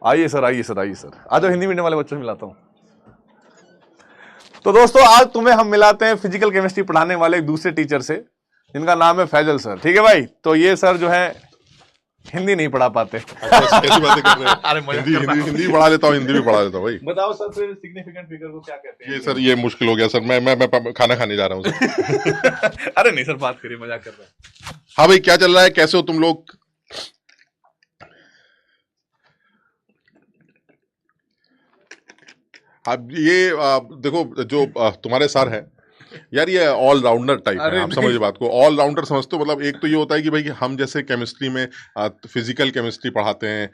आइए सर, आइए सर, आइए सर, आ जाओ, हिंदी मीडियम वाले बच्चों से मिलाता हूँ। तो दोस्तों आज तुम्हें हम मिलाते हैं फिजिकल केमिस्ट्री पढ़ाने वाले एक दूसरे टीचर से, जिनका नाम है फैजल सर। ठीक है भाई, तो ये सर जो है हिंदी नहीं पढ़ा पाते। अच्छा, कैसी बातें कर रहे हैं? अरे हिंदी हिंदी हिंदी पढ़ा लेता हूँ, हिंदी भी पढ़ा लेता हूँ भाई। बताओ सर, फिर सिग्निफिकेंट फिगर को क्या कहते हैं? ये सर ये मुश्किल हो गया सर, मैं खाना खाने जा रहा हूँ सर। अरे नहीं सर, बात करिए, मजाक कर रहे हैं। हाँ भाई, क्या चल रहा है, कैसे हो तुम लोग? अब ये देखो जो तुम्हारे सर हैं यार, ये ऑलराउंडर टाइप है। आप समझिए बात को, ऑलराउंडर समझते हो? मतलब एक तो ये होता है कि भाई कि हम जैसे केमिस्ट्री में फिजिकल केमिस्ट्री पढ़ाते हैं,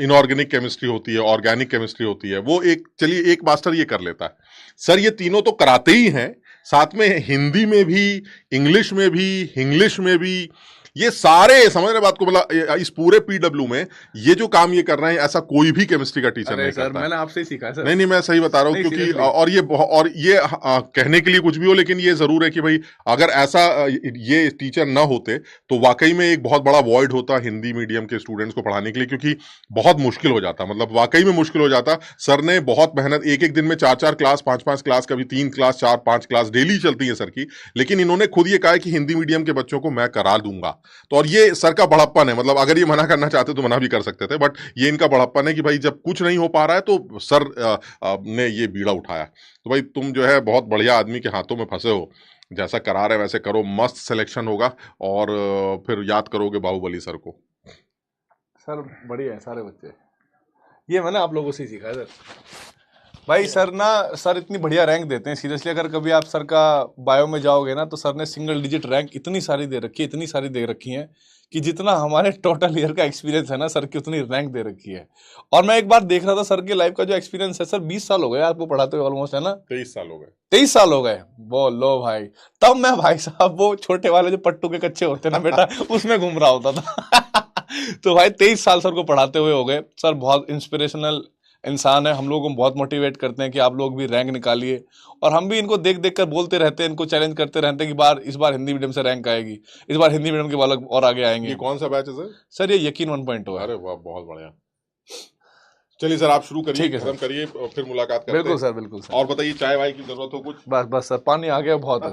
इनऑर्गेनिक केमिस्ट्री होती है, ऑर्गेनिक केमिस्ट्री होती है, वो एक चलिए एक मास्टर ये कर लेता है। सर ये तीनों तो कराते ही हैं, साथ में हिंदी में भी, इंग्लिश में भी, इंग्लिश में भी, ये सारे समझ रहे बात को? मतलब इस पूरे पीडब्ल्यू में ये जो काम ये कर रहे हैं, ऐसा कोई भी केमिस्ट्री का टीचर नहीं सर, करता। मैंने आपसे ही सीखा है सर। नहीं, मैं सही बता रहा हूँ, क्योंकि और ये कहने के लिए कुछ भी हो, लेकिन ये जरूर है कि भाई अगर ऐसा ये टीचर ना होते तो वाकई में एक बहुत बड़ा वॉइड होता हिंदी मीडियम के स्टूडेंट्स को पढ़ाने के लिए, क्योंकि बहुत मुश्किल हो जाता, मतलब वाकई में मुश्किल हो जाता। सर ने बहुत मेहनत, एक एक दिन में 4-4 क्लास, 5-5 क्लास, कभी 3 क्लास, 4-5 क्लास डेली चलती है सर की, लेकिन इन्होंने खुद ये कहा है कि हिंदी मीडियम के बच्चों को मैं करा दूंगा। तो और ये सर का बड़प्पन है, मतलब अगर ये मना करना चाहते तो मना भी कर सकते थे, बट ये इनका बड़प्पन है कि भाई जब कुछ नहीं हो पा रहा है तो सर ने ये बीड़ा उठाया। तो भाई तुम जो है बहुत बढ़िया आदमी के हाथों में फंसे हो, जैसा करा रहे वैसे करो, मस्त सिलेक्शन होगा और फिर याद करोगे बाहुबली सर को। सर बढ़िया है सारे बच्चे, ये मैंने आप लोगों से ही सीखा है सर। भाई सर ना, सर इतनी बढ़िया रैंक देते हैं सीरियसली। अगर कभी आप सर का बायो में जाओगे ना, तो सर ने सिंगल डिजिट रैंक इतनी सारी दे रखी है, इतनी सारी दे रखी है कि जितना हमारे टोटल ईयर का एक्सपीरियंस है ना, सर की उतनी रैंक दे रखी है। और मैं एक बार देख रहा था सर की लाइफ का जो एक्सपीरियंस है, सर 20 साल हो गए आपको पढ़ाते हुए ऑलमोस्ट, है ना? 23 साल हो गए। 23 साल हो गए, बोलो भाई। तब मैं भाई साहब वो छोटे वाले जो पट्टू के कच्चे होते ना बेटा, उसमें घूम रहा होता था। तो भाई 23 साल सर को पढ़ाते हुए हो गए। सर बहुत इंस्पिरेशनल इंसान है, हम लोगों को बहुत मोटिवेट करते हैं कि आप लोग भी रैंक निकालिए। और हम भी इनको देख देख कर बोलते रहते हैं, इनको चैलेंज करते रहते हैं कि इस बार हिंदी मीडियम से रैंक आएगी, इस बार हिंदी मीडियम के बालक और आगे आएंगे। ये कौन सा बैच है सर? सर ये यकीन 1.0 है। अरे वाह, बहुत बढ़िया। चलिए सर आप शुरू करिए, ठीक है खत्म करिए, फिर मुलाकात करते हैं। बिल्कुल सर, बिल्कुल सर। और बताइए, चाय वाय की जरूरत हो कुछ? बस बस सर, पानी आ गया बहुत है।